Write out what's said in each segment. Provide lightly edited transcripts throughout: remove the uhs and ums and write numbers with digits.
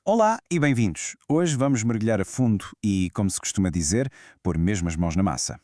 Olá e bem-vindos. Hoje vamos mergulhar a fundo e, como se costuma dizer, pôr mesmo as mãos na massa.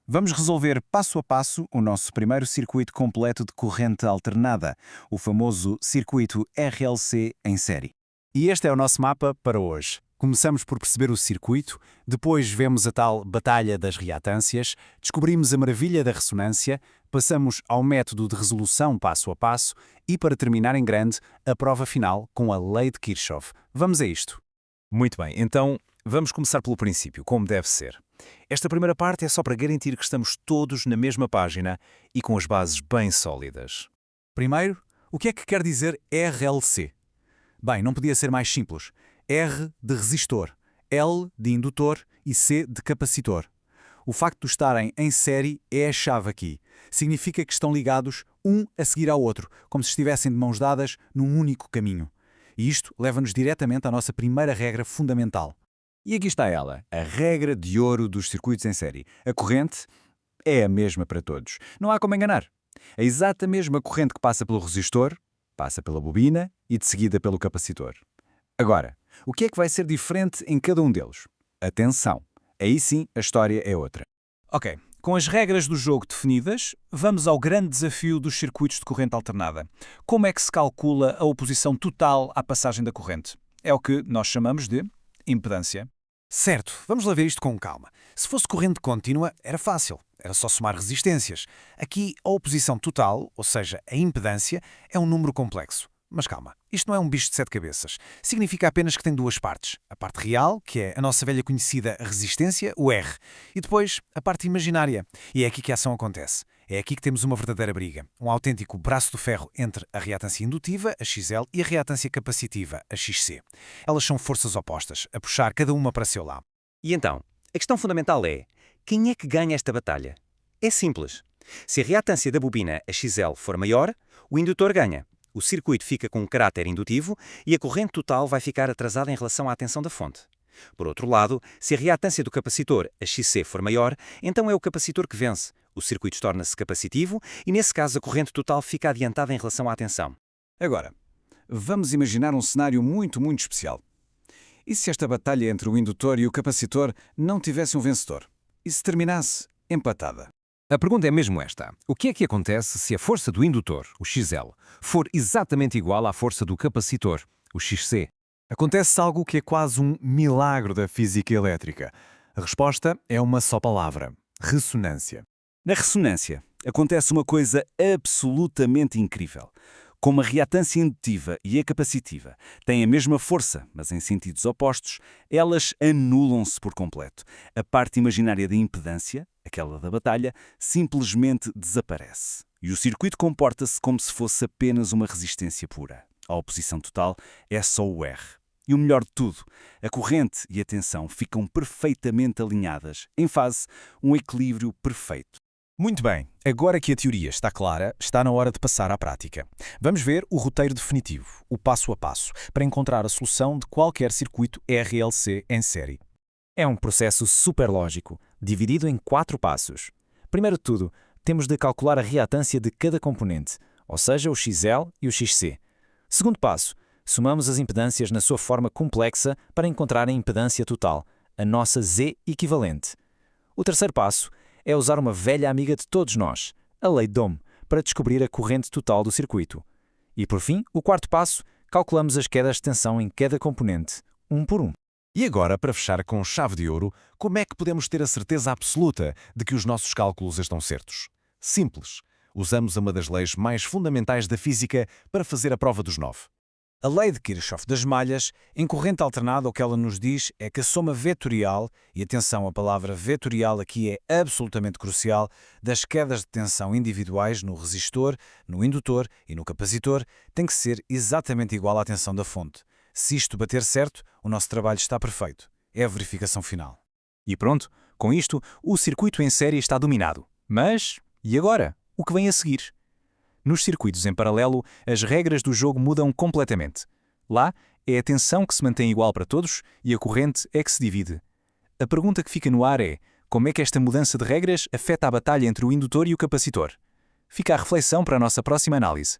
Vamos resolver passo a passo o nosso primeiro circuito completo de corrente alternada, o famoso circuito RLC em série. E este é o nosso mapa para hoje. Começamos por perceber o circuito, depois vemos a tal batalha das reatâncias, descobrimos a maravilha da ressonância, passamos ao método de resolução passo a passo e, para terminar em grande, a prova final com a lei de Kirchhoff. Vamos a isto. Muito bem, então vamos começar pelo princípio, como deve ser. Esta primeira parte é só para garantir que estamos todos na mesma página e com as bases bem sólidas. Primeiro, o que é que quer dizer RLC? Bem, não podia ser mais simples. R de resistor, L de indutor e C de capacitor. O facto de estarem em série é a chave aqui. Significa que estão ligados um a seguir ao outro, como se estivessem de mãos dadas num único caminho. E isto leva-nos diretamente à nossa primeira regra fundamental. E aqui está ela, a regra de ouro dos circuitos em série. A corrente é a mesma para todos. Não há como enganar. A exata mesma corrente que passa pelo resistor, passa pela bobina e de seguida pelo capacitor. Agora, o que é que vai ser diferente em cada um deles? Atenção, aí sim a história é outra. Ok, com as regras do jogo definidas, vamos ao grande desafio dos circuitos de corrente alternada. Como é que se calcula a oposição total à passagem da corrente? É o que nós chamamos de impedância. Certo, vamos lá ver isto com calma. Se fosse corrente contínua, era fácil. Era só somar resistências. Aqui, a oposição total, ou seja, a impedância, é um número complexo. Mas calma, isto não é um bicho de sete cabeças. Significa apenas que tem duas partes. A parte real, que é a nossa velha conhecida resistência, o R. E depois, a parte imaginária. E é aqui que a ação acontece. É aqui que temos uma verdadeira briga. Um autêntico braço de ferro entre a reatância indutiva, a XL, e a reatância capacitiva, a XC. Elas são forças opostas, a puxar cada uma para seu lado. E então, a questão fundamental é: quem é que ganha esta batalha? É simples. Se a reatância da bobina, a XL, for maior, o indutor ganha. O circuito fica com um caráter indutivo e a corrente total vai ficar atrasada em relação à tensão da fonte. Por outro lado, se a reatância do capacitor, a XC, for maior, então é o capacitor que vence. O circuito torna-se capacitivo e, nesse caso, a corrente total fica adiantada em relação à tensão. Agora, vamos imaginar um cenário muito especial. E se esta batalha entre o indutor e o capacitor não tivesse um vencedor? E se terminasse empatada? A pergunta é mesmo esta. O que é que acontece se a força do indutor, o XL, for exatamente igual à força do capacitor, o XC? Acontece algo que é quase um milagre da física elétrica. A resposta é uma só palavra: ressonância. Na ressonância, acontece uma coisa absolutamente incrível. Como a reatância indutiva e a capacitiva têm a mesma força, mas em sentidos opostos, elas anulam-se por completo. A parte imaginária da impedância, aquela da batalha, simplesmente desaparece. E o circuito comporta-se como se fosse apenas uma resistência pura. A oposição total é só o R. E o melhor de tudo, a corrente e a tensão ficam perfeitamente alinhadas, em fase, um equilíbrio perfeito. Muito bem, agora que a teoria está clara, está na hora de passar à prática. Vamos ver o roteiro definitivo, o passo a passo, para encontrar a solução de qualquer circuito RLC em série. É um processo super lógico, dividido em 4 passos. Primeiro de tudo, temos de calcular a reatância de cada componente, ou seja, o XL e o XC. Segundo passo, somamos as impedâncias na sua forma complexa para encontrar a impedância total, a nossa Z equivalente. O terceiro passo é usar uma velha amiga de todos nós, a lei de Ohm, para descobrir a corrente total do circuito. E por fim, o quarto passo, calculamos as quedas de tensão em cada componente, um por um. E agora, para fechar com chave de ouro, como é que podemos ter a certeza absoluta de que os nossos cálculos estão certos? Simples. Usamos uma das leis mais fundamentais da física para fazer a prova dos 9. A lei de Kirchhoff das malhas, em corrente alternada, o que ela nos diz é que a soma vetorial, e atenção, a palavra vetorial aqui é absolutamente crucial, das quedas de tensão individuais no resistor, no indutor e no capacitor, tem que ser exatamente igual à tensão da fonte. Se isto bater certo, o nosso trabalho está perfeito. É a verificação final. E pronto, com isto, o circuito em série está dominado. Mas, e agora? O que vem a seguir? Nos circuitos em paralelo, as regras do jogo mudam completamente. Lá, é a tensão que se mantém igual para todos e a corrente é que se divide. A pergunta que fica no ar é: como é que esta mudança de regras afeta a batalha entre o indutor e o capacitor? Fica a reflexão para a nossa próxima análise.